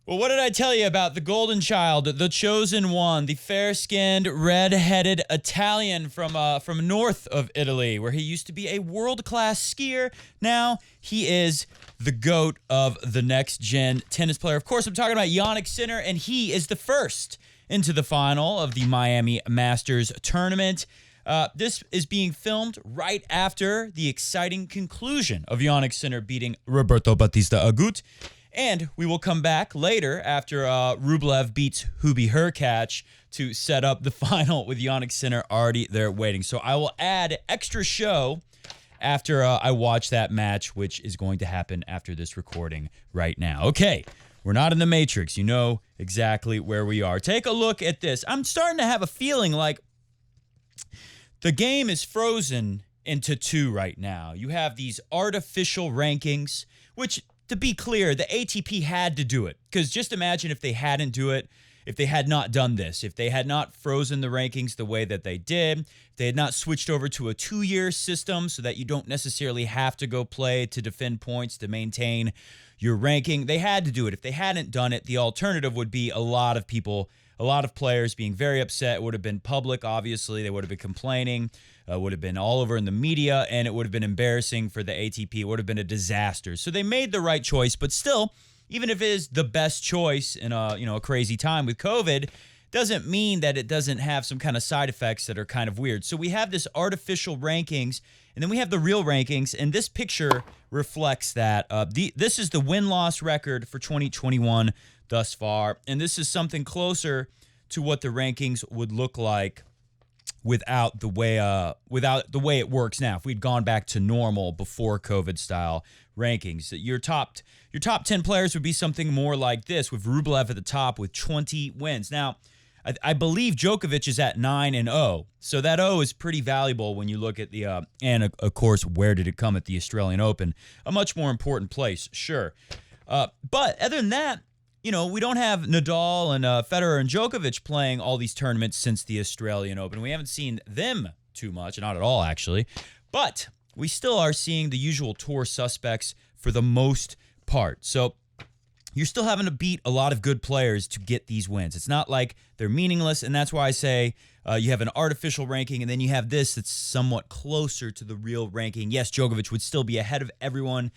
Well, what did I tell you about the golden child, the chosen one, the fair-skinned, red-headed Italian from north of Italy, where he used to be a world-class skier. Now he is the GOAT of the next-gen tennis player. Of course, I'm talking about Jannik Sinner, and he is the first into the final of the Miami Masters tournament. This is being filmed right after the exciting conclusion of Jannik Sinner beating Roberto Bautista Agut. And we will come back later after Rublev beats Hubie Hurkacz to set up the final with Jannik Sinner already there waiting. So I will add extra show after I watch that match, which is going to happen after this recording right now. Okay, we're not in the Matrix. You know exactly where we are. Take a look at this. I'm starting to have a feeling like the game is frozen into two right now. You have these artificial rankings, which, to be clear, the ATP had to do it. Because just imagine if they hadn't do it, if they had not done this, if they had not frozen the rankings the way that they did, if they had not switched over to a 2-year system so that you don't necessarily have to go play to defend points to maintain your ranking. They had to do it. If they hadn't done it, the alternative would be a lot of people, a lot of players being very upset. It would have been public, obviously. They would have been complaining. Would have been all over in the media, and it would have been embarrassing for the ATP. It would have been a disaster. So they made the right choice, but still, even if it is the best choice in a crazy time with COVID, doesn't mean that it doesn't have some kind of side effects that are kind of weird. So we have this artificial rankings, and then we have the real rankings, and this picture reflects that. This is the win-loss record for 2021 thus far, and this is something closer to what the rankings would look like without the way it works now. If we'd gone back to normal before COVID style rankings, your top 10 players would be something more like this, with Rublev at the top with 20 wins. Now, I believe Djokovic is at 9-0, so that O is pretty valuable when you look at the and of course, where did it come at the Australian Open? A much more important place, sure. But other than that, we don't have Nadal and Federer and Djokovic playing all these tournaments since the Australian Open. We haven't seen them too much, not at all, actually. But we still are seeing the usual tour suspects for the most part. So you're still having to beat a lot of good players to get these wins. It's not like they're meaningless, and that's why I say you have an artificial ranking, and then you have this that's somewhat closer to the real ranking. Yes, Djokovic would still be ahead of everyone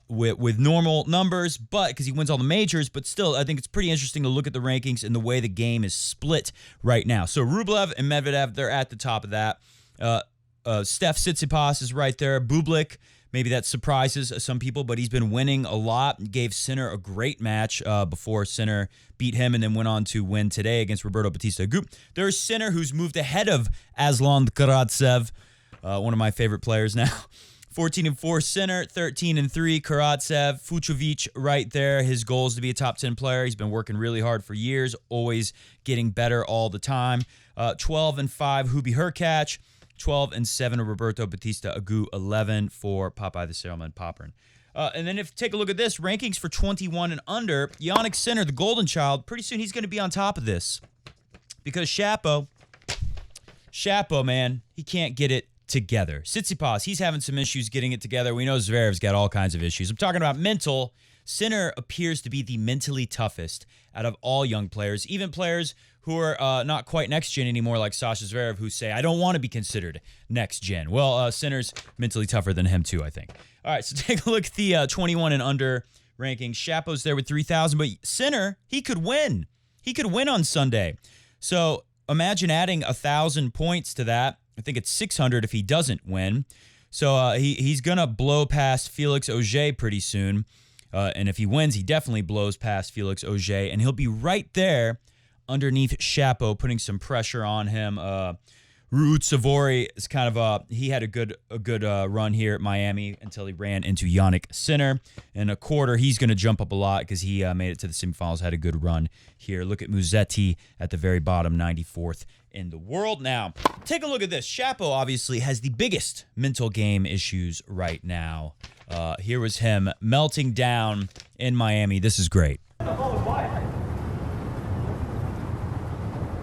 with normal numbers, but because he wins all the majors, but still, I think it's pretty interesting to look at the rankings and the way the game is split right now. So Rublev and Medvedev, they're at the top of that. Steph Tsitsipas is right there. Bublik, maybe that surprises some people, but he's been winning a lot. Gave Sinner a great match before Sinner beat him and then went on to win today against Roberto Bautista Agut. There's Sinner, who's moved ahead of Aslan Karatsev, one of my favorite players now. 14-4 Sinner, 13-3 Karatsev. Fucsovics right there. His goal is to be a top 10 player. He's been working really hard for years, always getting better all the time. 12-5 Hubie Hurkacz. 12-7 Roberto Bautista Agut. 11 for Popeye the Sailorman Popperin. And then take a look at this. Rankings for 21 and under. Jannik Sinner, the golden child, pretty soon he's going to be on top of this. Because Chapo, man, he can't get it together. Tsitsipas, he's having some issues getting it together. We know Zverev's got all kinds of issues. I'm talking about mental. Sinner appears to be the mentally toughest out of all young players, even players who are not quite next gen anymore, like Sasha Zverev, who say, I don't want to be considered next gen. Well, Sinner's mentally tougher than him too, I think. All right, so take a look at the 21 and under rankings. Chapo's there with 3,000, but Sinner, he could win. He could win on Sunday. So imagine adding 1,000 points to that. I think it's 600 if he doesn't win. So he's going to blow past Felix Auger pretty soon. And if he wins, he definitely blows past Felix Auger. And he'll be right there underneath Chapo, putting some pressure on him. Ruud Savory is kind of he had a good run here at Miami until he ran into Jannik Sinner. In a quarter, he's going to jump up a lot because he made it to the semifinals, had a good run here. Look at Musetti at the very bottom, 94th in the world. Now, take a look at this. Chapo obviously has the biggest mental game issues right now. Here was him melting down in Miami. This is great. That ball was wide.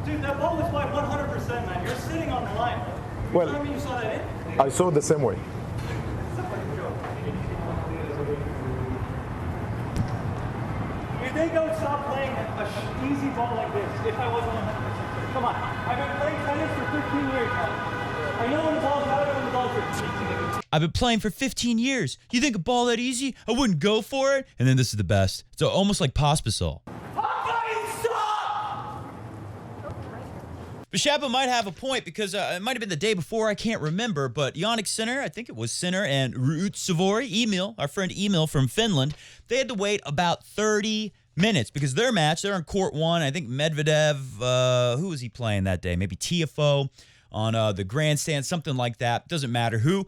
Dude, that ball was wide 100%, man. You're sitting on the line. You telling me you saw that in? I saw it the same way. It's a fucking joke. You think I would stop playing an easy ball like this if I wasn't 100%? Come on. I've been playing tennis for 15 years now. I know when the ball's out and when the ball's in. I've been playing for 15 years. You think a ball that easy? I wouldn't go for it? And then this is the best. It's almost like Pospisil. Bishapa might have a point because it might have been the day before. I can't remember. But Jannik Sinner, I think it was Sinner, and Ruutsuvori, our friend Emil from Finland, they had to wait about 30 minutes because their match, they're on court one. I think Medvedev, who was he playing that day? Maybe TFO on the grandstand, something like that. Doesn't matter who.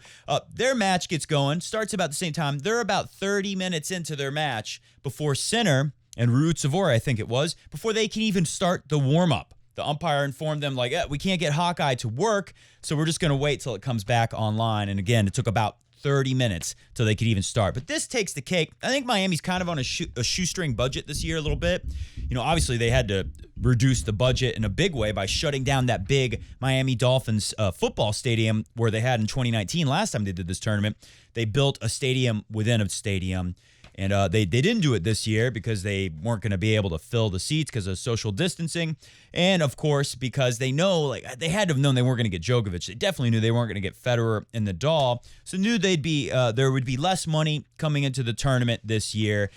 Their match gets going, starts about the same time. They're about 30 minutes into their match before Sinner and Ruutsuvori, I think it was, before they can even start the warm-up. The umpire informed them, like, we can't get Hawkeye to work, so we're just going to wait till it comes back online. And again, it took about 30 minutes till they could even start. But this takes the cake. I think Miami's kind of on a shoestring budget this year a little bit. You know, obviously they had to reduce the budget in a big way by shutting down that big Miami Dolphins football stadium where they had in 2019. Last time they did this tournament, they built a stadium within a stadium. And they didn't do it this year because they weren't going to be able to fill the seats because of social distancing. And, of course, because they know, like, they had to have known they weren't going to get Djokovic. They definitely knew they weren't going to get Federer and Nadal. So knew there would be less money coming into the tournament this year.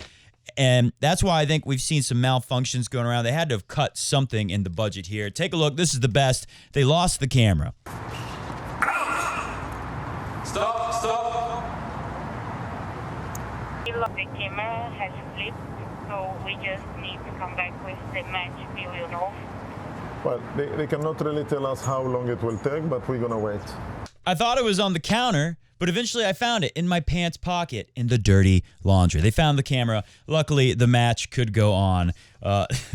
And that's why I think we've seen some malfunctions going around. They had to have cut something in the budget here. Take a look. This is the best. They lost the camera. Stop. The camera has flipped, so we just need to come back with the match video off. Well, they cannot really tell us how long it will take, but we're going to wait. I thought it was on the counter, but eventually I found it in my pants pocket in the dirty laundry. They found the camera. Luckily, the match could go on.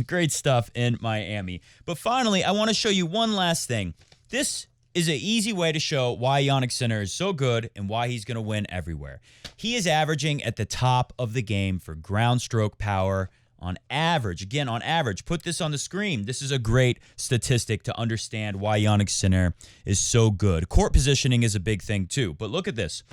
Great stuff in Miami. But finally, I want to show you one last thing. This is an easy way to show why Jannik Sinner is so good and why he's going to win everywhere. He is averaging at the top of the game for ground stroke power on average. Again, on average. Put this on the screen. This is a great statistic to understand why Jannik Sinner is so good. Court positioning is a big thing too. But look at this.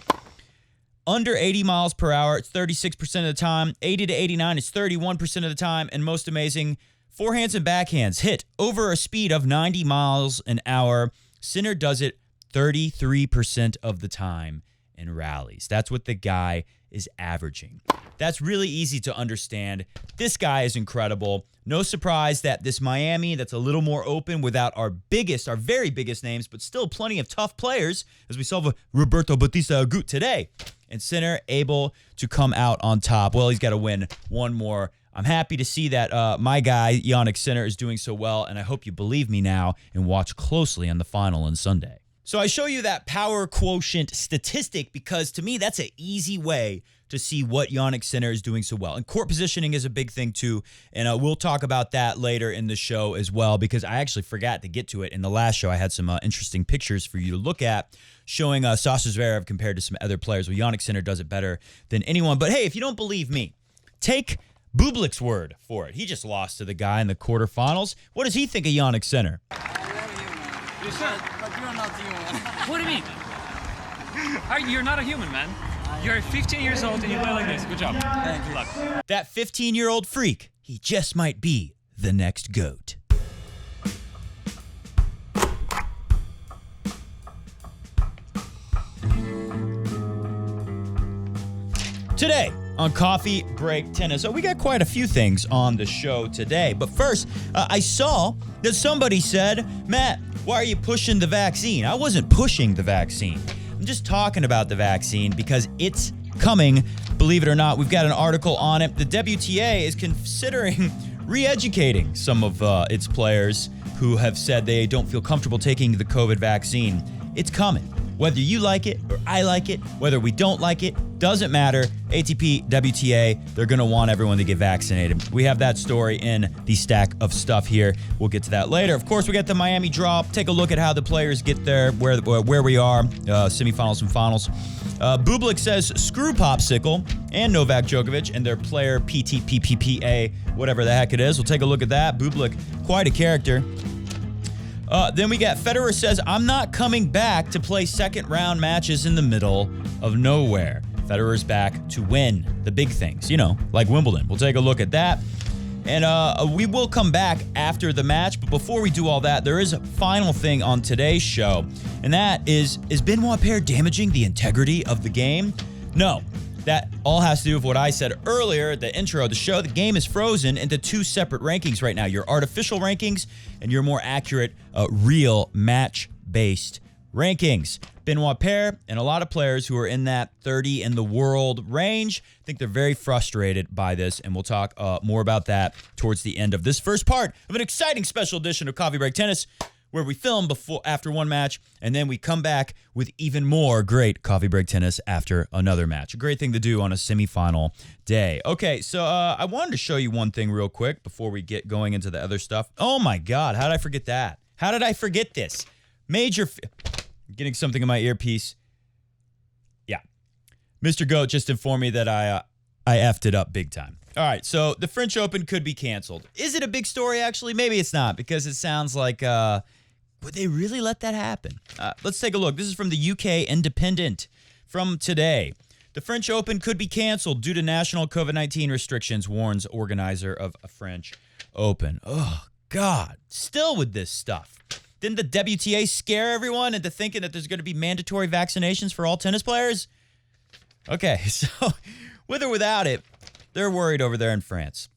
Under 80 miles per hour, it's 36% of the time. 80 to 89, it's 31% of the time. And most amazing, forehands and backhands hit over a speed of 90 miles an hour. Sinner does it 33% of the time in rallies. That's what the guy is averaging. That's really easy to understand. This guy is incredible. No surprise that this Miami that's a little more open without our very biggest names, but still plenty of tough players, as we saw with Roberto Bautista Agut today. And Sinner able to come out on top. Well, he's got to win one more. I'm happy to see that my guy, Jannik Sinner, is doing so well, and I hope you believe me now and watch closely on the final on Sunday. So I show you that power quotient statistic because, to me, that's an easy way to see what Jannik Sinner is doing so well. And court positioning is a big thing, too, and we'll talk about that later in the show as well because I actually forgot to get to it. In the last show, I had some interesting pictures for you to look at showing Sasha Zverev compared to some other players. Well, Jannik Sinner does it better than anyone. But, hey, if you don't believe me, take Bublik's word for it. He just lost to the guy in the quarterfinals. What does he think of Jannik Sinner? You're but you're not human. What do you mean? You're not a human, man. You're 15 years old and you play like this. Good job. Thank you. Good luck. That 15-year-old freak, he just might be the next GOAT. Today on Coffee Break Tennis. So we got quite a few things on the show today. But first, I saw that somebody said, Matt, why are you pushing the vaccine? I wasn't pushing the vaccine. I'm just talking about the vaccine because it's coming. Believe it or not, we've got an article on it. The WTA is considering re-educating some of its players who have said they don't feel comfortable taking the COVID vaccine. It's coming. Whether you like it or I like it, whether we don't like it, doesn't matter. ATP, WTA, they're going to want everyone to get vaccinated. We have that story in the stack of stuff here. We'll get to that later. Of course, we got the Miami draw. Take a look at how the players get there, where we are, semifinals and finals. Bublik says screw Popsicle and Novak Djokovic and their player PTPPPA, whatever the heck it is. We'll take a look at that. Bublik, quite a character. Then we got Federer says, I'm not coming back to play second-round matches in the middle of nowhere. Federer's back to win the big things, like Wimbledon. We'll take a look at that. And we will come back after the match. But before we do all that, there is a final thing on today's show. And that is Benoit Paire damaging the integrity of the game? No. That all has to do with what I said earlier at the intro of the show. The game is frozen into two separate rankings right now. Your artificial rankings and your more accurate, real match-based rankings. Benoit Paire and a lot of players who are in that 30 in the world range, I think they're very frustrated by this, and we'll talk more about that towards the end of this first part of an exciting special edition of Coffee Break Tennis, where we film after one match, and then we come back with even more great Coffee Break Tennis after another match. A great thing to do on a semifinal day. Okay, so I wanted to show you one thing real quick before we get going into the other stuff. Oh my God, how did I forget that? How did I forget this? Getting something in my earpiece. Yeah. Mr. Goat just informed me that I effed it up big time. All right, so the French Open could be canceled. Is it a big story, actually? Maybe it's not, because it sounds like, would they really let that happen? Let's take a look. This is from the UK Independent from today. The French Open could be canceled due to national COVID-19 restrictions, warns organizer of a French Open. Oh, God. Still with this stuff. Didn't the WTA scare everyone into thinking that there's going to be mandatory vaccinations for all tennis players? Okay, so with or without it, they're worried over there in France.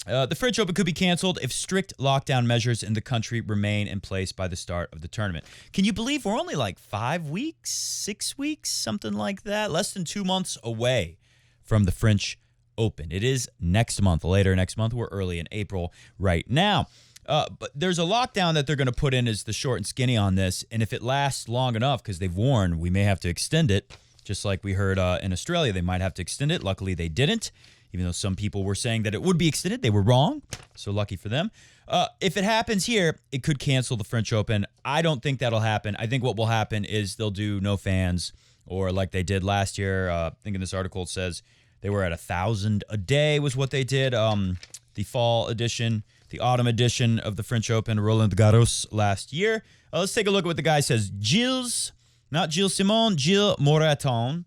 The French Open could be canceled if strict lockdown measures in the country remain in place by the start of the tournament. Can you believe we're only like 5 weeks, 6 weeks, something like that? Less than 2 months away from the French Open. It is next month, later next month. We're early in April right now. But there's a lockdown that they're going to put in as the short and skinny on this. And if it lasts long enough, because they've warned we may have to extend it, just like we heard in Australia, they might have to extend it. Luckily, they didn't. Even though some people were saying that it would be extended, they were wrong. So lucky for them. If it happens here, it could cancel the French Open. I don't think that'll happen. I think what will happen is they'll do no fans, or like they did last year. I think in this article it says they were at 1,000 a day was what they did. The fall edition, the autumn edition of the French Open, Roland Garros last year. Let's take a look at what the guy says. Not Gilles Simon, Gilles Moreton.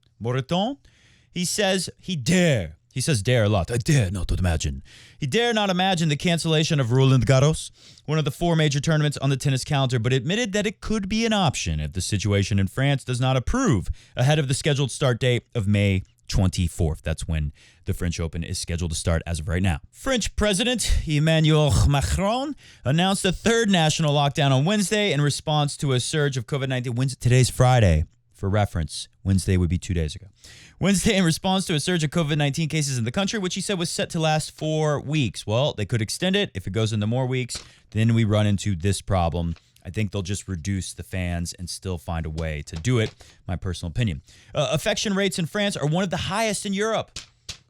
He says he dare. He says dare a lot. I dare not imagine. He dare not imagine the cancellation of Roland Garros, one of the 4 major tournaments on the tennis calendar, but admitted that it could be an option if the situation in France does not approve ahead of the scheduled start date of May 24th. That's when the French Open is scheduled to start as of right now. French President Emmanuel Macron announced a 3rd national lockdown on Wednesday in response to a surge of COVID-19. Today's Friday. For reference, Wednesday would be 2 days ago. Wednesday, in response to a surge of COVID-19 cases in the country, which he said was set to last 4 weeks. Well, they could extend it. If it goes into more weeks, then we run into this problem. I think they'll just reduce the fans and still find a way to do it, my personal opinion. Infection rates in France are one of the highest in Europe.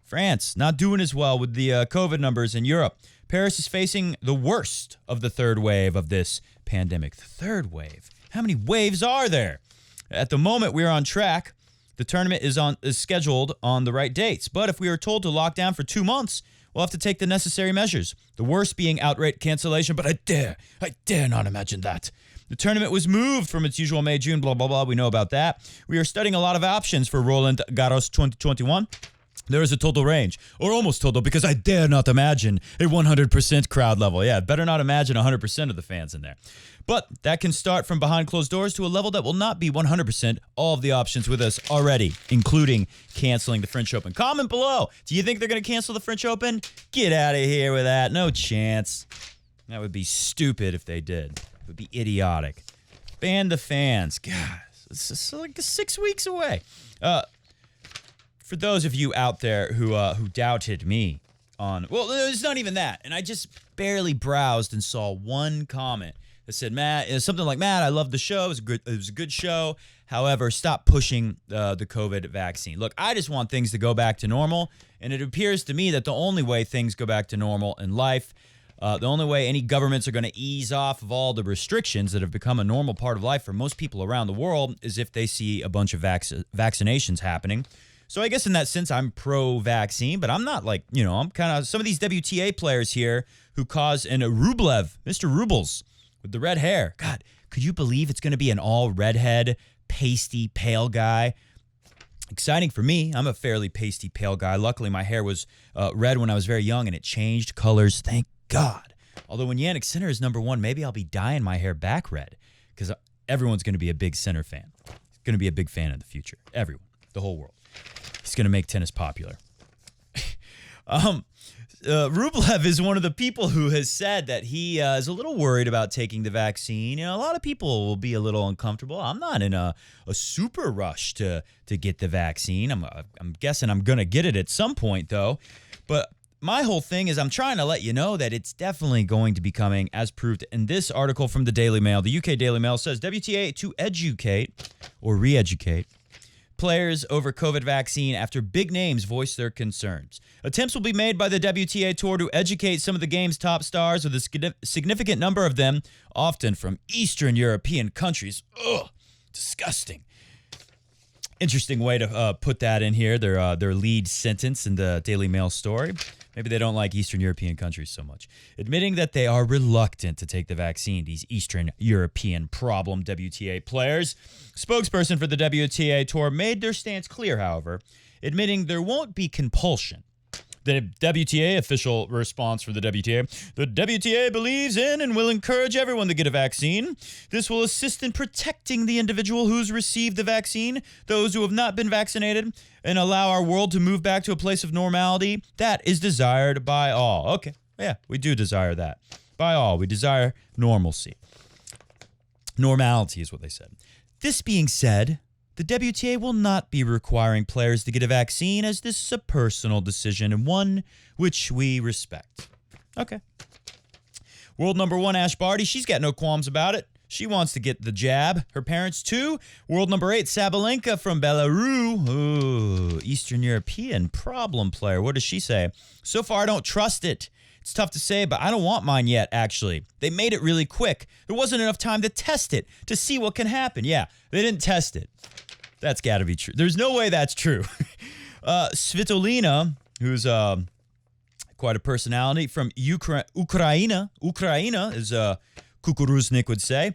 France, not doing as well with the COVID numbers in Europe. Paris is facing the worst of the 3rd wave of this pandemic. The 3rd wave? How many waves are there? At the moment, we're on track. The tournament is scheduled on the right dates. But if we are told to lock down for 2 months, we'll have to take the necessary measures. The worst being outright cancellation, but I dare not imagine that. The tournament was moved from its usual May, June, blah, blah, blah. We know about that. We are studying a lot of options for Roland Garros 2021. There is a total range, or almost total, because I dare not imagine a 100% crowd level. Yeah, better not imagine 100% of the fans in there. But that can start from behind closed doors to a level that will not be 100%. All of the options with us already, including canceling the French Open. Comment below. Do you think they're going to cancel the French Open? Get out of here with that. No chance. That would be stupid if they did. It would be idiotic. Ban the fans. God, it's like 6 weeks away. For those of you out there who doubted me on, well, it's not even that. And I just barely browsed and saw one comment that said, Matt, something like, Matt, I love the show. It was a good show. However, stop pushing the COVID vaccine. Look, I just want things to go back to normal. And it appears to me that the only way things go back to normal in life, the only way any governments are going to ease off of all the restrictions that have become a normal part of life for most people around the world, is if they see a bunch of vaccinations happening. So I guess in that sense, I'm pro-vaccine, but I'm not like, I'm kind of some of these WTA players here who cause, and Rublev, Mr. Rubles, with the red hair. God, could you believe it's going to be an all redhead, pasty, pale guy? Exciting for me. I'm a fairly pasty pale guy. Luckily, my hair was red when I was very young, and it changed colors. Thank God. Although when Jannik Sinner is number one, maybe I'll be dyeing my hair back red because everyone's going to be a big Sinner fan. He's going to be a big fan in the future. Everyone. The whole world. He's going to make tennis popular. Rublev is one of the people who has said that he is a little worried about taking the vaccine. You know, a lot of people will be a little uncomfortable. I'm not in a super rush to get the vaccine. I'm guessing I'm going to get it at some point, though. But my whole thing is I'm trying to let you know that it's definitely going to be coming, as proved in this article from the Daily Mail. The UK Daily Mail says WTA to educate or re-educate players over COVID vaccine after big names voice their concerns. Attempts will be made by the WTA Tour to educate some of the game's top stars, with a significant number of them often from Eastern European countries. Ugh, disgusting. Interesting way to put that in here, their lead sentence in the Daily Mail story. Maybe they don't like Eastern European countries so much. Admitting that they are reluctant to take the vaccine, these Eastern European problem WTA players. Spokesperson for the WTA Tour made their stance clear, however, admitting there won't be compulsion. The WTA official response from the WTA believes in and will encourage everyone to get a vaccine. This will assist in protecting the individual who's received the vaccine, those who have not been vaccinated, and allow our world to move back to a place of normality that is desired by all. Okay, yeah, we do desire that. By all, we desire normalcy. Normality is what they said. This being said, the WTA will not be requiring players to get a vaccine, as this is a personal decision and one which we respect. Okay. World number one, Ash Barty, she's got no qualms about it. She wants to get the jab. Her parents, too. World number 8, Sabalenka from Belarus. Ooh, Eastern European problem player. What does she say? So far, I don't trust it. It's tough to say, but I don't want mine yet, actually. They made it really quick. There wasn't enough time to test it, to see what can happen. Yeah, they didn't test it. That's got to be true. There's no way that's true. Svitolina, who's quite a personality from Ukraine, as Kukuruznik would say.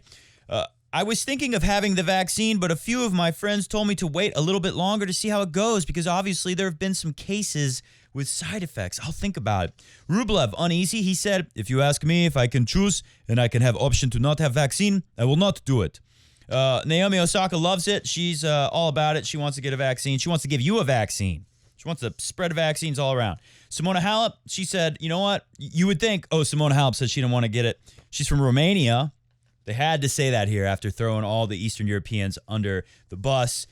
I was thinking of having the vaccine, but a few of my friends told me to wait a little bit longer to see how it goes, because obviously there have been some cases with side effects. I'll think about it. Rublev, uneasy, he said, if you ask me if I can choose and I can have option to not have vaccine, I will not do it. Naomi Osaka loves it. She's all about it. She wants to get a vaccine. She wants to give you a vaccine. She wants to spread vaccines all around. Simona Halep, she said, you know what? You would think, Simona Halep said she didn't want to get it. She's from Romania. They had to say that here after throwing all the Eastern Europeans under the bus.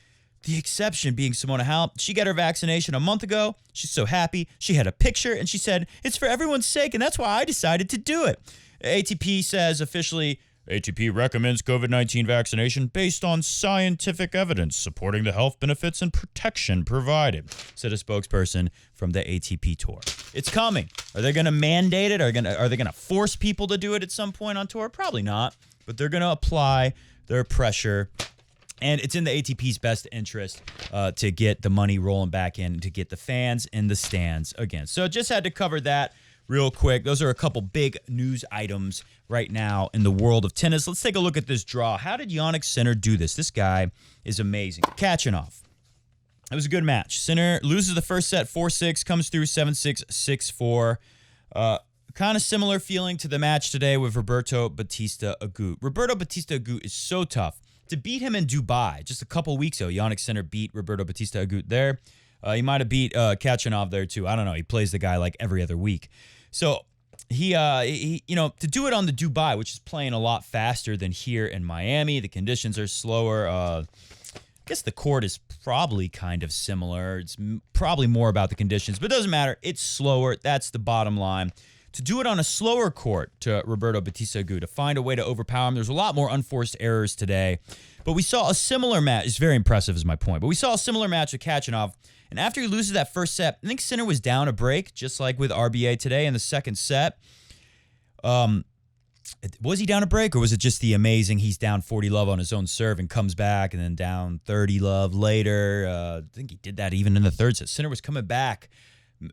The exception being Simona Halep. She got her vaccination a month ago. She's so happy. She had a picture, and she said, it's for everyone's sake, and that's why I decided to do it. ATP says officially, ATP recommends COVID-19 vaccination based on scientific evidence supporting the health benefits and protection provided, said a spokesperson from the ATP Tour. It's coming. Are they going to mandate it? Are they going to force people to do it at some point on tour? Probably not, but they're going to apply their pressure, and it's in the ATP's best interest to get the money rolling back in, to get the fans in the stands again. So just had to cover that real quick. Those are a couple big news items right now in the world of tennis. Let's take a look at this draw. How did Jannik Sinner do this? This guy is amazing. Kachanov. It was a good match. Sinner loses the first set 4-6, comes through 7-6, 6-4. Kind of similar feeling to the match today with Roberto Bautista Agut. Roberto Bautista Agut is so tough. To beat him in Dubai just a couple weeks ago, Jannik Sinner beat Roberto Bautista Agut there. He might have beat Kachanov there too. I don't know. He plays the guy like every other week. So he to do it on the Dubai, which is playing a lot faster than here in Miami. The conditions are slower. I guess the court is probably kind of similar. It's probably more about the conditions, but it doesn't matter. It's slower. That's the bottom line. To do it on a slower court to Roberto Bautista Agut, to find a way to overpower him. There's a lot more unforced errors today. But we saw a similar match. It's very impressive is my point. But we saw a similar match with Kachanov. And after he loses that first set, I think Sinner was down a break, just like with RBA today in the second set. Was he down a break, or was it just the amazing he's down 40-love on his own serve and comes back and then down 30-love later? I think he did that even in the third set. Sinner was coming back.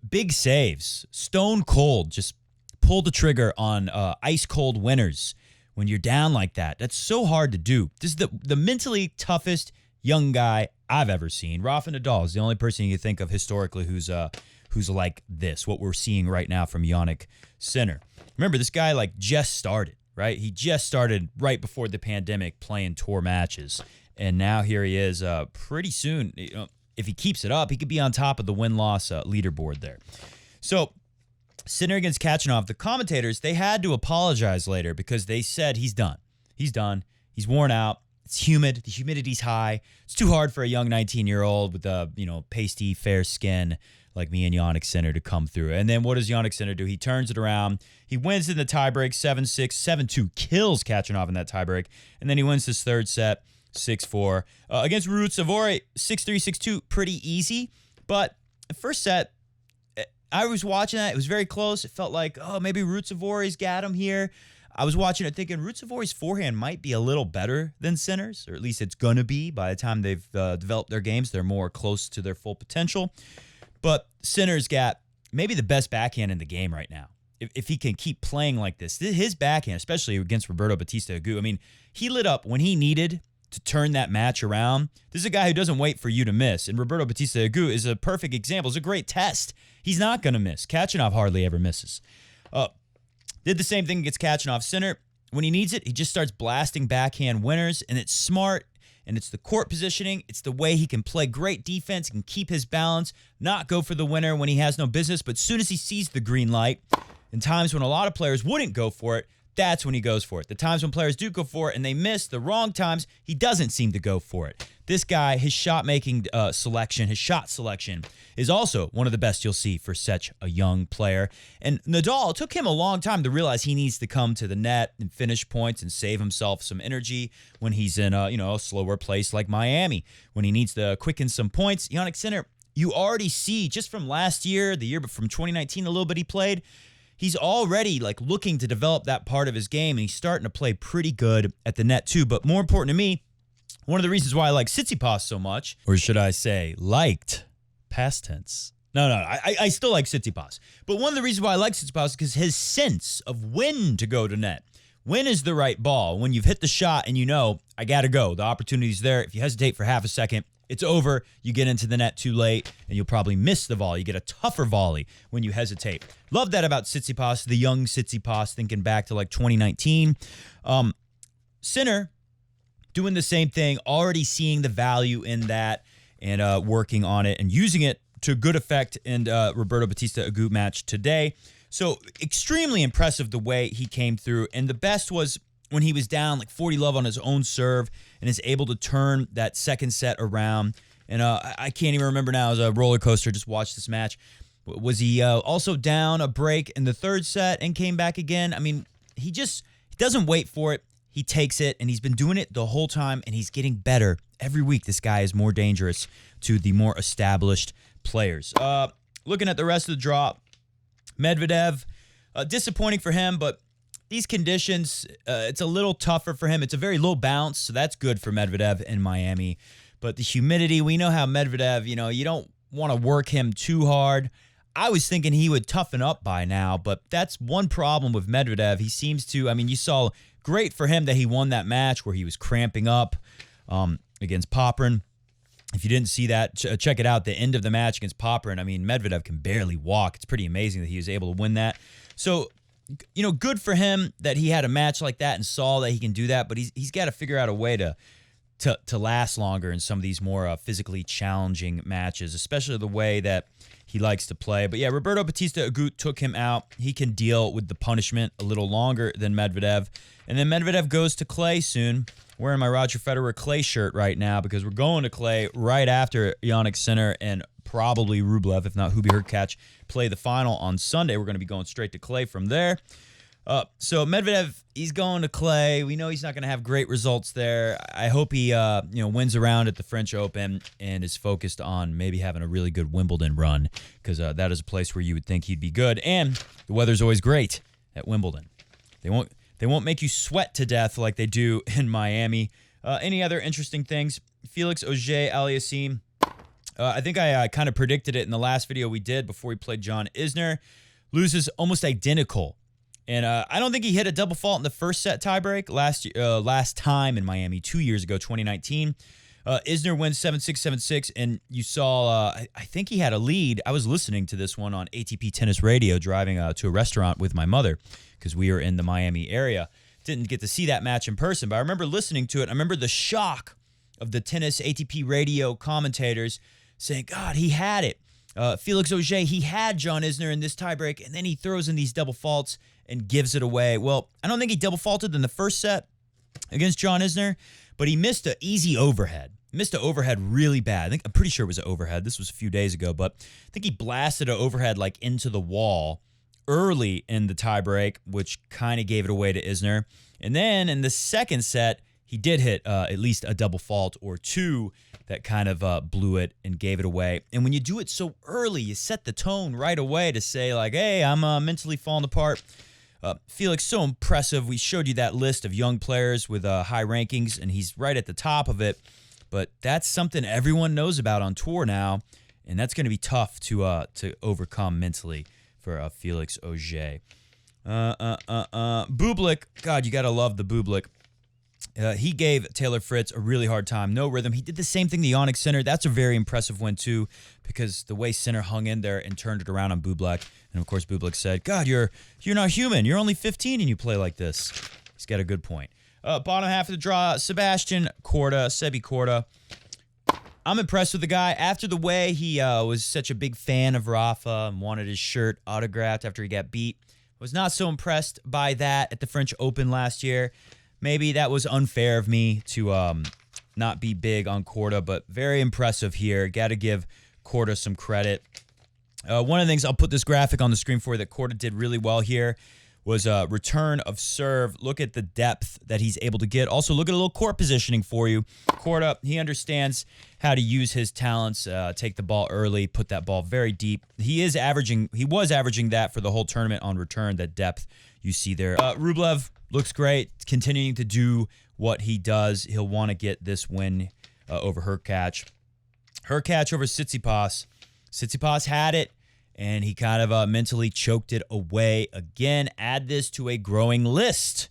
Big saves. Stone cold. Just pull the trigger on ice-cold winners when you're down like that. That's so hard to do. This is the mentally toughest young guy I've ever seen. Rafa Nadal is the only person you think of historically who's like this, what we're seeing right now from Jannik Sinner. Remember, this guy like just started, right? He just started right before the pandemic playing tour matches. And now here he is pretty soon. You know, if he keeps it up, he could be on top of the win-loss leaderboard there. So Sinner against Khachanov, the commentators, they had to apologize later because they said he's done. He's done. He's worn out. It's humid. The humidity's high. It's too hard for a young 19-year-old with a, pasty, fair skin like me and Jannik Sinner to come through. And then what does Jannik Sinner do? He turns it around. He wins in the tiebreak 7-6, 7-2, kills Khachanov in that tiebreak. And then he wins his third set 6-4. Against Ruud-Savoy, 6-3, 6-2, pretty easy. But the first set, I was watching that. It was very close. It felt like, maybe Ruud-Savoy's got him here. I was watching it thinking Ruud-Savoy's forehand might be a little better than Sinner's, or at least it's going to be by the time they've developed their games. They're more close to their full potential. But Sinner's got maybe the best backhand in the game right now. If he can keep playing like this, his backhand, especially against Roberto Bautista Agut, I mean, he lit up when he needed to turn that match around. This is a guy who doesn't wait for you to miss. And Roberto Bautista Agut is a perfect example. It's a great test. He's not going to miss. Khachanov hardly ever misses. Did the same thing against Khachanov. Sinner, when he needs it, he just starts blasting backhand winners, and it's smart, and it's the court positioning. It's the way he can play great defense, can keep his balance, not go for the winner when he has no business, but as soon as he sees the green light, in times when a lot of players wouldn't go for it, that's when he goes for it. The times when players do go for it and they miss, the wrong times, he doesn't seem to go for it. This guy, his shot-making selection, his shot selection, is also one of the best you'll see for such a young player. And Nadal, it took him a long time to realize he needs to come to the net and finish points and save himself some energy when he's in a slower place like Miami. When he needs to quicken some points, Jannik Sinner, you already see just from last year, the year from 2019, a little bit he played, he's already like looking to develop that part of his game, and he's starting to play pretty good at the net too. But more important to me, one of the reasons why I like Tsitsipas so much, or should I say liked, past tense. No, I still like Tsitsipas. But one of the reasons why I like Tsitsipas is because his sense of when to go to net. When is the right ball? When you've hit the shot and you know, I got to go. The opportunity's there. If you hesitate for half a second, it's over. You get into the net too late, and you'll probably miss the volley. You get a tougher volley when you hesitate. Love that about Tsitsipas, the young Tsitsipas, thinking back to like 2019. Sinner doing the same thing, already seeing the value in that and working on it and using it to good effect in Roberto Bautista Agut match today. So extremely impressive the way he came through. And the best was when he was down like 40-love on his own serve and is able to turn that second set around. And I can't even remember now. It was a roller coaster. Just watched this match. Was he also down a break in the third set and came back again? I mean, he doesn't wait for it. He takes it, and he's been doing it the whole time, and he's getting better. Every week, this guy is more dangerous to the more established players. Looking at the rest of the draw, Medvedev, disappointing for him, but these conditions, it's a little tougher for him. It's a very low bounce, so that's good for Medvedev in Miami. But the humidity, we know how Medvedev, you don't want to work him too hard. I was thinking he would toughen up by now, but that's one problem with Medvedev. He seems to, you saw great for him that he won that match where he was cramping up against Paire. If you didn't see that, check it out. The end of the match against Paire. Medvedev can barely walk. It's pretty amazing that he was able to win that. So, good for him that he had a match like that and saw that he can do that, but he's got to figure out a way to last longer in some of these more physically challenging matches, especially the way that he likes to play. But yeah, Roberto Bautista Agut took him out. He can deal with the punishment a little longer than Medvedev. And then Medvedev goes to clay soon. Wearing my Roger Federer clay shirt right now because we're going to clay right after Jannik Sinner and probably Rublev, if not Hubie Hurkacz, play the final on Sunday. We're going to be going straight to clay from there. So Medvedev, he's going to clay. We know he's not going to have great results there. I hope he wins a round at the French Open and is focused on maybe having a really good Wimbledon run because that is a place where you would think he'd be good. And the weather's always great at Wimbledon. They won't make you sweat to death like they do in Miami. Any other interesting things? Felix Auger-Aliassime. I think I kind of predicted it in the last video we did before we played John Isner. Loses almost identical. And I don't think he hit a double fault in the first set tiebreak last time in Miami 2 years ago, 2019. Isner wins 7-6, 7-6, and you saw, I think he had a lead. I was listening to this one on ATP Tennis Radio, driving to a restaurant with my mother because we were in the Miami area. Didn't get to see that match in person, but I remember listening to it. I remember the shock of the tennis ATP radio commentators saying, God, he had it. Felix Auger, he had John Isner in this tiebreak, and then he throws in these double faults and gives it away. Well, I don't think he double faulted in the first set against John Isner, but he missed an easy overhead. Missed an overhead really bad. I'm pretty sure it was an overhead. This was a few days ago, but I think he blasted an overhead like into the wall early in the tiebreak, which kind of gave it away to Isner. And then in the second set, he did hit at least a double fault or two that kind of blew it and gave it away. And when you do it so early, you set the tone right away to say, like, hey, I'm mentally falling apart. Felix, so impressive. We showed you that list of young players with high rankings, and he's right at the top of it. But that's something everyone knows about on tour now, and that's going to be tough to overcome mentally for Felix Auger. Bublik, God, you got to love the Bublik. He gave Taylor Fritz a really hard time. No rhythm. He did the same thing to Jannik Sinner. That's a very impressive win, too, because the way Sinner hung in there and turned it around on Bublik. And, of course, Bublik said, God, you're not human. You're only 15 and you play like this. He's got a good point. Bottom half of the draw, Sebastian Korda, Sebi Korda. I'm impressed with the guy. After the way he was such a big fan of Rafa and wanted his shirt autographed after he got beat, was not so impressed by that at the French Open last year. Maybe that was unfair of me to not be big on Korda, but very impressive here. Got to give Korda some credit. One of the things, I'll put this graphic on the screen for you, that Korda did really well here was a return of serve. Look at the depth that he's able to get. Also, look at a little court positioning for you. Korda, he understands how to use his talents, take the ball early, put that ball very deep. He was averaging that for the whole tournament on return, that depth you see there. Rublev looks great, continuing to do what he does. He'll want to get this win over Hurkacz. Hurkacz over Tsitsipas. Tsitsipas had it, and he kind of mentally choked it away again. Add this to a growing list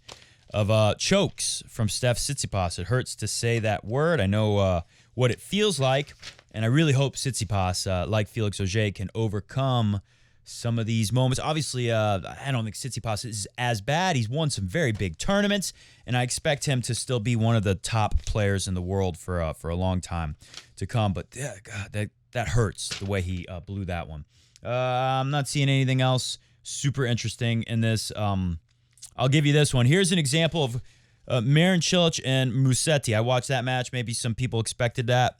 of chokes from Steph Tsitsipas. It hurts to say that word. I know what it feels like, and I really hope Tsitsipas, like Felix Auger, can overcome some of these moments. Obviously, I don't think Tsitsipas is as bad. He's won some very big tournaments, and I expect him to still be one of the top players in the world for a long time to come. But God, that hurts the way he blew that one. I'm not seeing anything else super interesting in this. I'll give you this one. Here's an example of Marin Cilic and Musetti. I watched that match. Maybe some people expected that.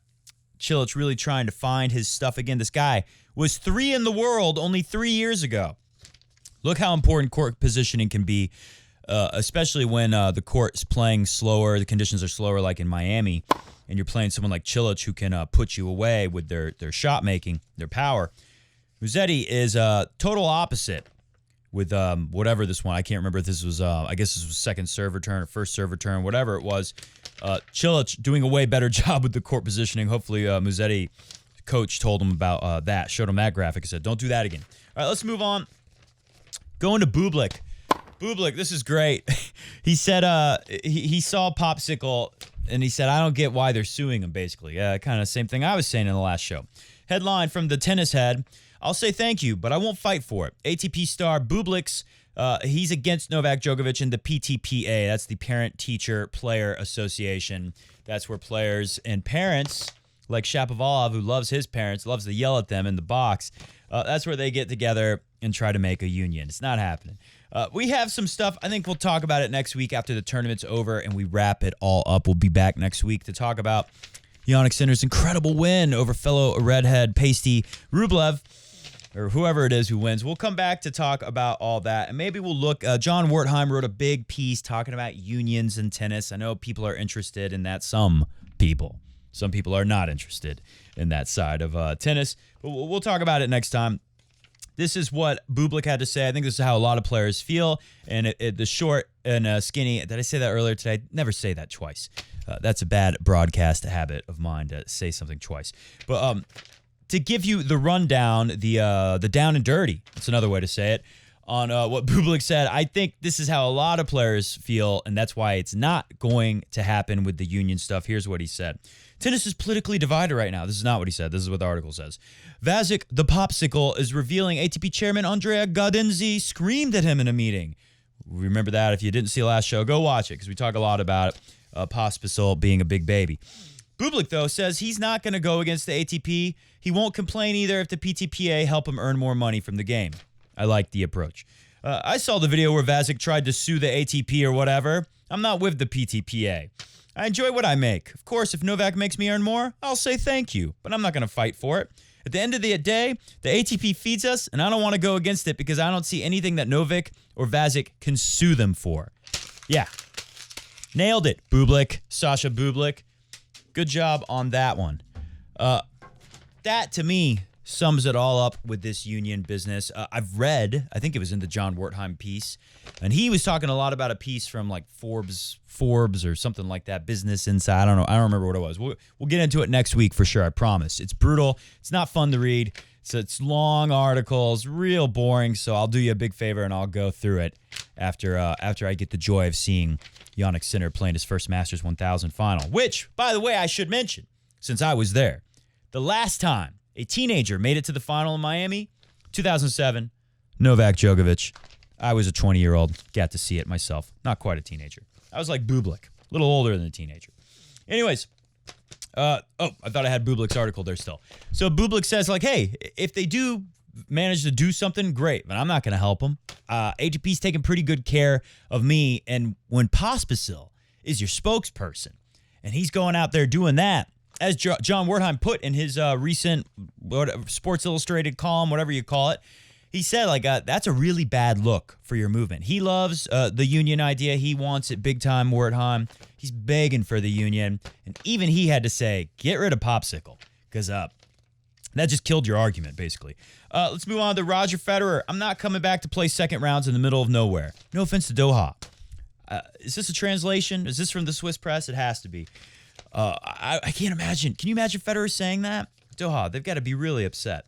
Cilic really trying to find his stuff again. This guy was 3 in the world only 3 years ago. Look how important court positioning can be, especially when the court is playing slower, the conditions are slower like in Miami, and you're playing someone like Cilic who can put you away with their shot making, their power. Musetti is total opposite with whatever this one. I can't remember if this was, I guess this was second serve return or first serve return, whatever it was. Cilic doing a way better job with the court positioning. Hopefully Musetti coach told him about that, showed him that graphic and said, don't do that again. All right, let's move on. Going to Bublik. Bublik, this is great. He said he saw Popsicle, and he said, I don't get why they're suing him, basically. Kind of same thing I was saying in the last show. Headline from the Tennis Head. I'll say thank you, but I won't fight for it. ATP star Bublik's, he's against Novak Djokovic in the PTPA. That's the Parent Teacher Player Association. That's where players and parents, like Shapovalov, who loves his parents, loves to yell at them in the box. That's where they get together and try to make a union. It's not happening. We have some stuff. I think we'll talk about it next week after the tournament's over and we wrap it all up. We'll be back next week to talk about Jannik Sinner's incredible win over fellow redhead pasty Rublev, or whoever it is who wins. We'll come back to talk about all that, and maybe we'll look. John Wertheim wrote a big piece talking about unions in tennis. I know people are interested in that. Some people are not interested in that side of tennis, but we'll talk about it next time. This is what Bublik had to say. I think this is how a lot of players feel, and the short and skinny. Did I say that earlier today? Never say that twice. That's a bad broadcast habit of mine to say something twice. But to give you the rundown, the down and dirty, that's another way to say it, on what Bublik said. I think this is how a lot of players feel, and that's why it's not going to happen with the union stuff. Here's what he said. Tennis is politically divided right now. This is not what he said. This is what the article says. Vacek, the popsicle, is revealing ATP chairman Andrea Gaudenzi screamed at him in a meeting. Remember that. If you didn't see last show, go watch it because we talk a lot about it. Pospisil being a big baby. Bublik, though, says he's not going to go against the ATP. He won't complain either if the PTPA help him earn more money from the game. I like the approach. I saw the video where Vacek tried to sue the ATP or whatever. I'm not with the PTPA. I enjoy what I make. Of course, if Novak makes me earn more, I'll say thank you, but I'm not going to fight for it. At the end of the day, the ATP feeds us, and I don't want to go against it because I don't see anything that Novak or Vacek can sue them for. Yeah. Nailed it, Bublik, Sasha Bublik. Good job on that one. That, to me, sums it all up with this union business. I've read, I think it was in the John Wertheim piece, and he was talking a lot about a piece from like Forbes or something like that, Business Insight. I don't know. I don't remember what it was. We'll get into it next week for sure, I promise. It's brutal. It's not fun to read. It's long articles, real boring, so I'll do you a big favor and I'll go through it after I get the joy of seeing Jannik Sinner playing his first Masters 1000 final, which, by the way, I should mention, since I was there, the last time a teenager made it to the final in Miami, 2007, Novak Djokovic. I was a 20-year-old, got to see it myself. Not quite a teenager. I was like Bublik, a little older than a teenager. Anyways, I thought I had Bublik's article there still. So Bublik says, like, hey, if they do manage to do something, great, but I'm not going to help them. ATP's taking pretty good care of me, and when Pospisil is your spokesperson, and he's going out there doing that, as John Wertheim put in his recent Sports Illustrated column, whatever you call it, he said, like, that's a really bad look for your movement. He loves the union idea. He wants it big time, Wertheim. He's begging for the union. And even he had to say, get rid of Popsicle, because that just killed your argument, basically. Let's move on to Roger Federer. I'm not coming back to play second rounds in the middle of nowhere. No offense to Doha. Is this a translation? Is this from the Swiss press? It has to be. I can't imagine. Can you imagine Federer saying that? Doha, they've got to be really upset.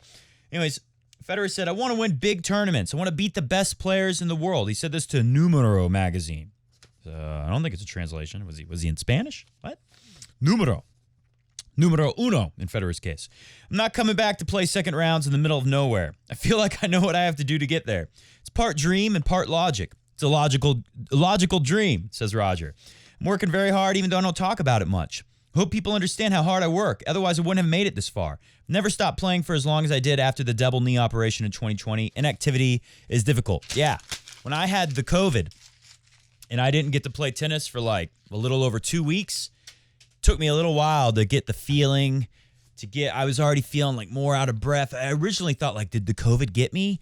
Anyways, Federer said, I want to win big tournaments. I want to beat the best players in the world. He said this to Numero magazine. I don't think it's a translation. Was he in Spanish? What? Numero uno in Federer's case. I'm not coming back to play second rounds in the middle of nowhere. I feel like I know what I have to do to get there. It's part dream and part logic. It's a logical dream, says Roger. I'm working very hard even though I don't talk about it much. Hope people understand how hard I work. Otherwise, I wouldn't have made it this far. Never stopped playing for as long as I did after the double knee operation in 2020. Inactivity is difficult. Yeah. When I had the COVID and I didn't get to play tennis for like a little over 2 weeks, it took me a little while to get the feeling, I was already feeling like more out of breath. I originally thought, like, did the COVID get me?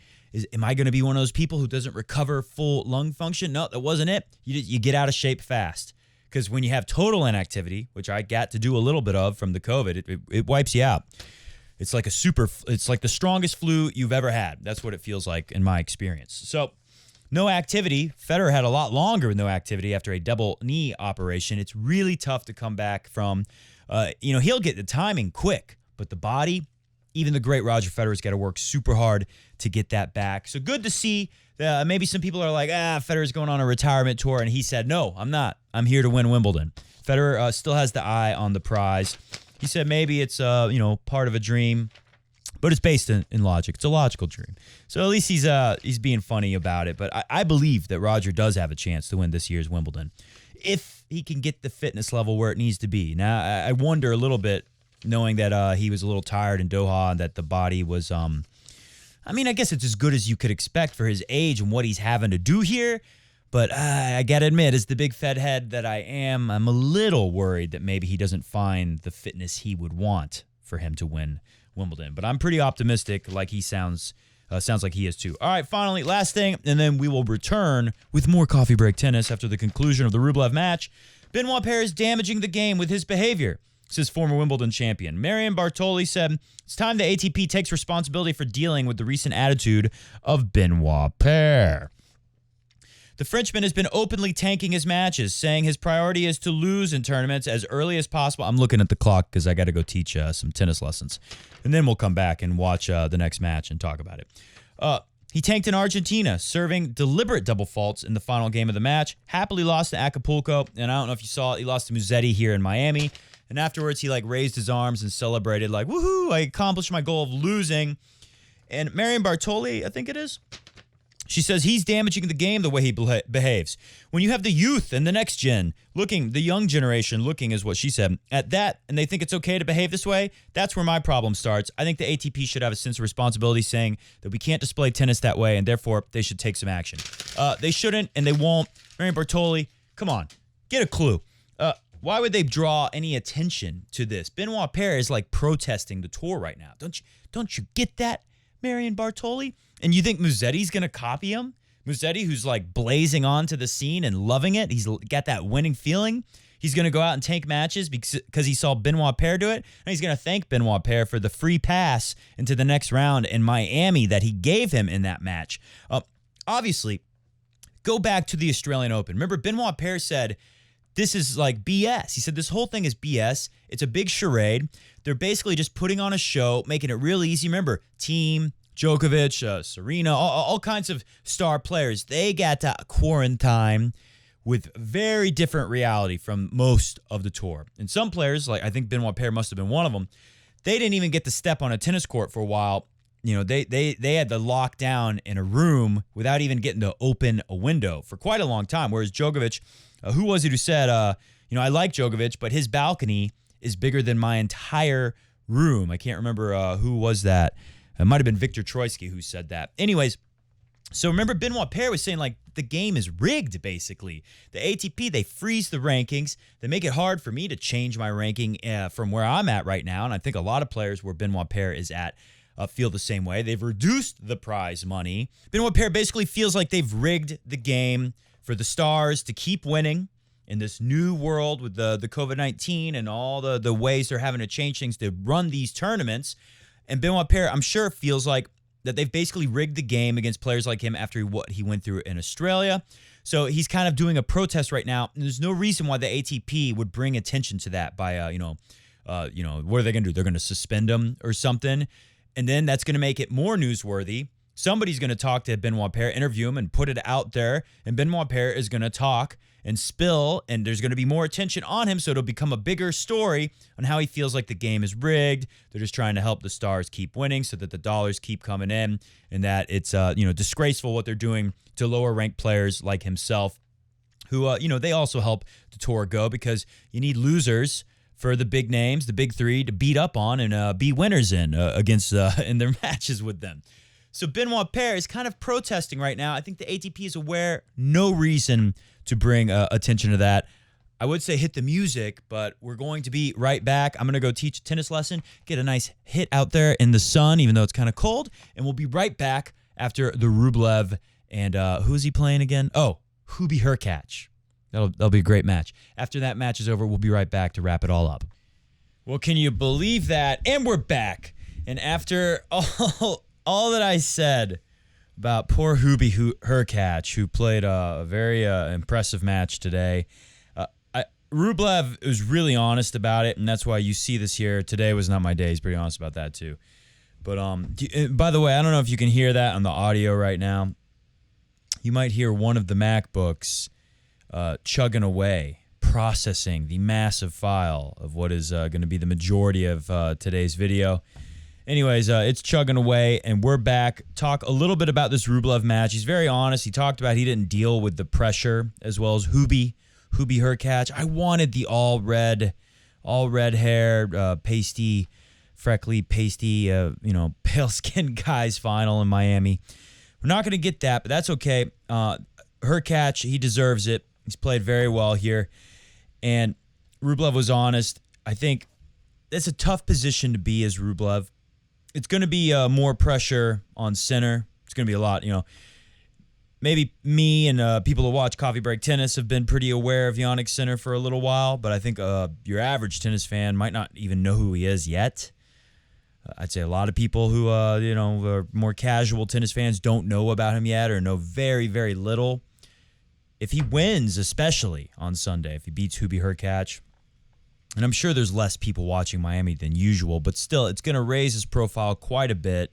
Am I going to be one of those people who doesn't recover full lung function? No, that wasn't it. You get out of shape fast. Because when you have total inactivity, which I got to do a little bit of from the COVID, it wipes you out. It's like it's like the strongest flu you've ever had. That's what it feels like in my experience. So, no activity. Federer had a lot longer with no activity after a double knee operation. It's really tough to come back from. He'll get the timing quick, but the body, even the great Roger Federer's got to work super hard to get that back. So good to see. Maybe some people are like, Federer's going on a retirement tour, and he said, no, I'm not. I'm here to win Wimbledon. Federer still has the eye on the prize. He said maybe it's part of a dream, but it's based in logic. It's a logical dream. So at least he's being funny about it. But I believe that Roger does have a chance to win this year's Wimbledon if he can get the fitness level where it needs to be. Now, I wonder a little bit, knowing that he was a little tired in Doha and that the body was I guess it's as good as you could expect for his age and what he's having to do here. But I got to admit, as the big fed head that I am, I'm a little worried that maybe he doesn't find the fitness he would want for him to win Wimbledon. But I'm pretty optimistic, like he sounds like he is too. All right, finally, last thing, and then we will return with more Coffee Break Tennis after the conclusion of the Rublev match. Benoit Paire is damaging the game with his behavior, says former Wimbledon champion. Marion Bartoli said, it's time the ATP takes responsibility for dealing with the recent attitude of Benoit Paire. The Frenchman has been openly tanking his matches, saying his priority is to lose in tournaments as early as possible. I'm looking at the clock because I got to go teach some tennis lessons. And then we'll come back and watch the next match and talk about it. He tanked in Argentina, serving deliberate double faults in the final game of the match. Happily lost to Acapulco, and I don't know if you saw it, he lost to Musetti here in Miami. And afterwards, he raised his arms and celebrated woohoo, I accomplished my goal of losing. And Marion Bartoli, I think it is, she says he's damaging the game the way he behaves. When you have the youth and the next gen looking, the young generation looking is what she said, at that, and they think it's okay to behave this way, that's where my problem starts. I think the ATP should have a sense of responsibility saying that we can't display tennis that way, and therefore they should take some action. They shouldn't, and they won't. Marion Bartoli, come on, get a clue. Why would they draw any attention to this? Benoit Paire is protesting the tour right now. Don't you get that, Marion Bartoli? And you think Musetti's going to copy him? Musetti, who's blazing onto the scene and loving it. He's got that winning feeling. He's going to go out and tank matches because he saw Benoit Paire do it. And he's going to thank Benoit Paire for the free pass into the next round in Miami that he gave him in that match. Obviously, go back to the Australian Open. Remember, Benoit Paire said, this is BS. He said this whole thing is BS. It's a big charade. They're basically just putting on a show, making it real easy. Remember, Team, Djokovic, Serena, all kinds of star players, they got to quarantine with very different reality from most of the tour. And some players, I think Benoit Paire must have been one of them, they didn't even get to step on a tennis court for a while. They had to lock down in a room without even getting to open a window for quite a long time. Whereas Djokovic, who was it who said, I like Djokovic, but his balcony is bigger than my entire room. I can't remember who was that. It might have been Victor Troitsky who said that. Anyways, so remember Benoit Paire was saying the game is rigged, basically. The ATP, they freeze the rankings. They make it hard for me to change my ranking from where I'm at right now. And I think a lot of players where Benoit Paire is at feel the same way. They've reduced the prize money. Benoit Paire basically feels like they've rigged the game for the stars to keep winning in this new world with the COVID-19 and all the ways they're having to change things to run these tournaments. And Benoit Paire, I'm sure, feels like that they've basically rigged the game against players like him after what he went through in Australia. So he's kind of doing a protest right now. And there's no reason why the ATP would bring attention to that by, what are they going to do? They're going to suspend him or something. And then that's going to make it more newsworthy. Somebody's going to talk to Benoit Paire, interview him, and put it out there. And Benoit Paire is going to talk and spill, and there's going to be more attention on him, so it'll become a bigger story on how he feels like the game is rigged. They're just trying to help the stars keep winning so that the dollars keep coming in, and that it's disgraceful what they're doing to lower-ranked players like himself, who they also help the tour go because you need losers for the big names, the big three, to beat up on and be winners against in their matches with them. So Benoit Paire is kind of protesting right now. I think the ATP is aware, no reason to bring attention to that. I would say hit the music, but we're going to be right back. I'm going to go teach a tennis lesson, get a nice hit out there in the sun, even though it's kind of cold, and we'll be right back after the Rublev and who is he playing again? Oh, Hubie Hurkacz. That'll be a great match. After that match is over, we'll be right back to wrap it all up. Well, can you believe that? And we're back. And after all that I said about poor Hubie Hurkacz, who played a very impressive match today, Rublev was really honest about it, and that's why you see this here. Today was not my day. He's pretty honest about that too. But by the way, I don't know if you can hear that on the audio right now. You might hear one of the MacBooks chugging away, processing the massive file of what is going to be the majority of today's video. Anyways, it's chugging away, and we're back. Talk a little bit about this Rublev match. He's very honest. He talked about he didn't deal with the pressure as well as Hubie Hurkacz. I wanted the all red hair, pasty, freckly, pasty, pale skinned guys final in Miami. We're not going to get that, but that's okay. Hurkacz, he deserves it. He's played very well here. And Rublev was honest. I think that's a tough position to be as Rublev. It's going to be more pressure on center. It's going to be a lot, Maybe me and people who watch Coffee Break Tennis have been pretty aware of Jannik Sinner for a little while, but I think your average tennis fan might not even know who he is yet. I'd say a lot of people who, are more casual tennis fans don't know about him yet or know very, very little. If he wins, especially on Sunday, if he beats Hubie Hurkacz, and I'm sure there's less people watching Miami than usual, but still, it's going to raise his profile quite a bit.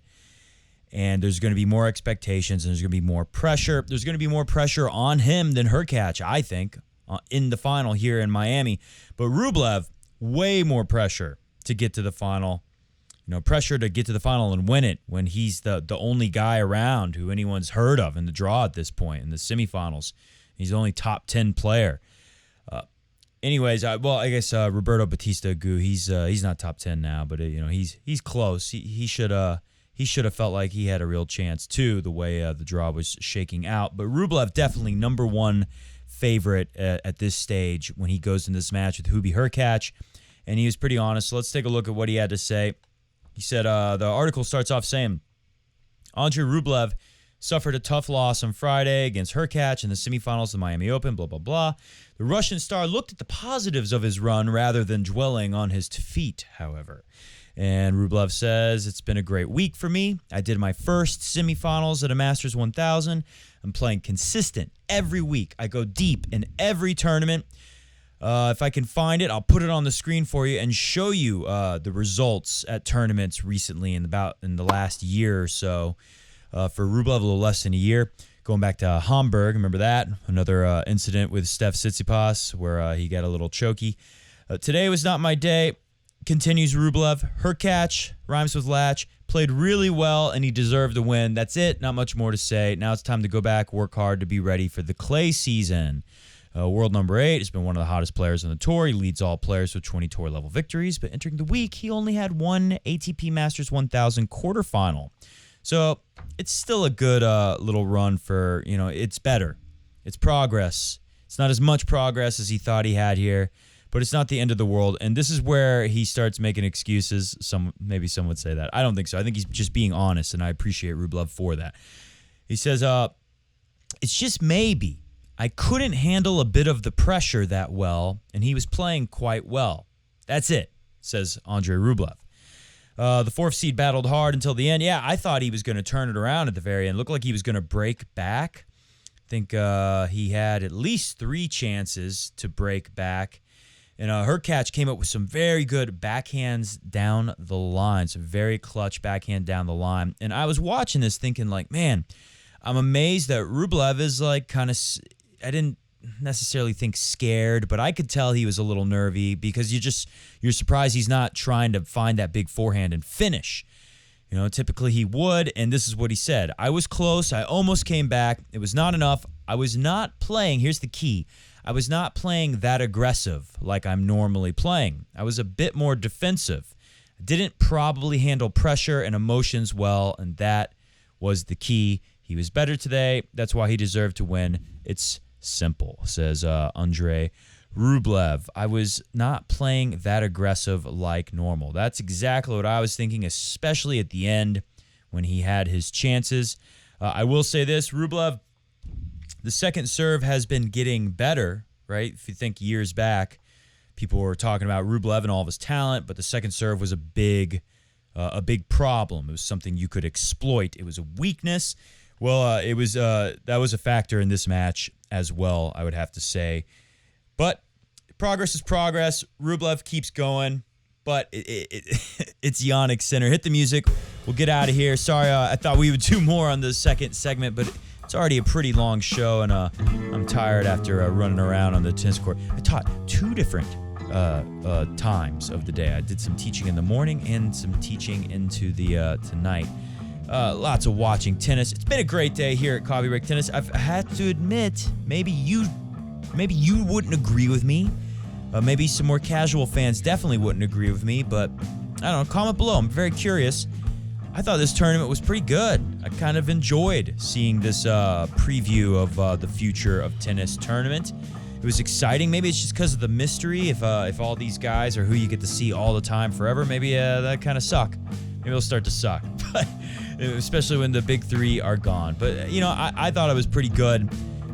And there's going to be more expectations, and there's going to be more pressure. There's going to be more pressure on him than Hurkacz, I think, in the final here in Miami. But Rublev, way more pressure to get to the final. Pressure to get to the final and win it when he's the only guy around who anyone's heard of in the draw at this point in the semifinals. He's the only top 10 player. Anyways, I guess Roberto Bautista Agut, he's not top 10 now, but he's close. He should have felt like he had a real chance too, the way the draw was shaking out. But Rublev definitely number one favorite at this stage when he goes into this match with Hubie Hurkacz, and he was pretty honest. So let's take a look at what he had to say. He said the article starts off saying, Andrei Rublev suffered a tough loss on Friday against Hurkacz in the semifinals of the Miami Open, blah, blah, blah. The Russian star looked at the positives of his run rather than dwelling on his defeat, however. And Rublev says, it's been a great week for me. I did my first semifinals at a Masters 1000. I'm playing consistent every week. I go deep in every tournament. If I can find it, I'll put it on the screen for you and show you the results at tournaments recently in the last year or so. For Rublev, a little less than a year. Going back to Hamburg, remember that? Another incident with Steph Tsitsipas where he got a little choky. Today was not my day, continues Rublev. Hurkacz, rhymes with latch, played really well and he deserved the win. That's it, not much more to say. Now it's time to go back, work hard to be ready for the clay season. World number 8 has been one of the hottest players on the tour. He leads all players with 20 tour level victories, but entering the week, he only had one ATP Masters 1000 quarterfinal. So it's still a good little run for, it's better. It's progress. It's not as much progress as he thought he had here, but it's not the end of the world. And this is where he starts making excuses. Maybe some would say that. I don't think so. I think he's just being honest, and I appreciate Rublev for that. He says, it's just maybe. I couldn't handle a bit of the pressure that well, and he was playing quite well. That's it, says Andrei Rublev. The fourth seed battled hard until the end. Yeah, I thought he was going to turn it around at the very end. Looked like he was going to break back. I think he had at least 3 chances to break back. And Hurkacz came up with some very good backhands down the line, some very clutch backhand down the line. And I was watching this thinking like, man, I'm amazed that Rublev is like kind of, I didn't necessarily think scared, but I could tell he was a little nervy because you're surprised he's not trying to find that big forehand and finish. Typically he would, and this is what he said. I was close. I almost came back. It was not enough. I was not playing. Here's the key. I was not playing that aggressive like I'm normally playing. I was a bit more defensive. I didn't probably handle pressure and emotions well, and that was the key. He was better today. That's why he deserved to win. It's simple, says Andrei Rublev. I was not playing that aggressive like normal. That's exactly what I was thinking, especially at the end when he had his chances. I will say this, Rublev, the second serve has been getting better, right? If you think years back, people were talking about Rublev and all of his talent, but the second serve was a big problem. It was something you could exploit. It was a weakness. Well, it was that was a factor in this match as well, I would have to say. But progress is progress. Rublev keeps going, but it's Jannik center. Hit the music. We'll get out of here. Sorry, I thought we would do more on the second segment, but it's already a pretty long show, and I'm tired after running around on the tennis court. I taught 2 different times of the day. I did some teaching in the morning and some teaching into the tonight. Lots of watching tennis. It's been a great day here at Coffee Break Tennis. I've had to admit, maybe you wouldn't agree with me. Maybe some more casual fans definitely wouldn't agree with me, but I don't know. Comment below. I'm very curious. I thought this tournament was pretty good. I kind of enjoyed seeing this preview of the future of tennis tournament. It was exciting. Maybe it's just because of the mystery. If all these guys are who you get to see all the time forever, maybe that kind of suck. Maybe it'll start to suck. But especially when the big 3 are gone. But I thought it was pretty good.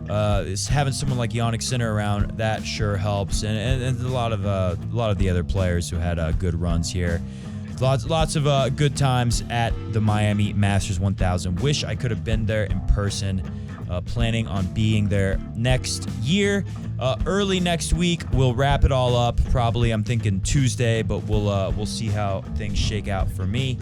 Having someone like Jannik Sinner around, that sure helps, and a lot of the other players who had good runs here. Lots of good times at the Miami Masters 1000. Wish I could have been there in person. Planning on being there next year. Early next week, we'll wrap it all up. Probably, I'm thinking Tuesday, but we'll see how things shake out for me.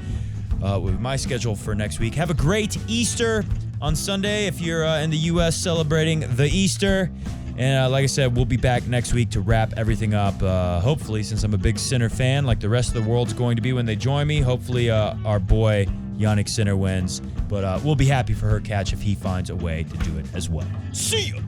with my schedule for next week. Have a great Easter on Sunday if you're in the U.S. celebrating the Easter. And like I said, we'll be back next week to wrap everything up. Hopefully, since I'm a big Sinner fan, like the rest of the world's going to be when they join me, hopefully our boy Jannik Sinner wins. But we'll be happy for Hurkacz if he finds a way to do it as well. See ya!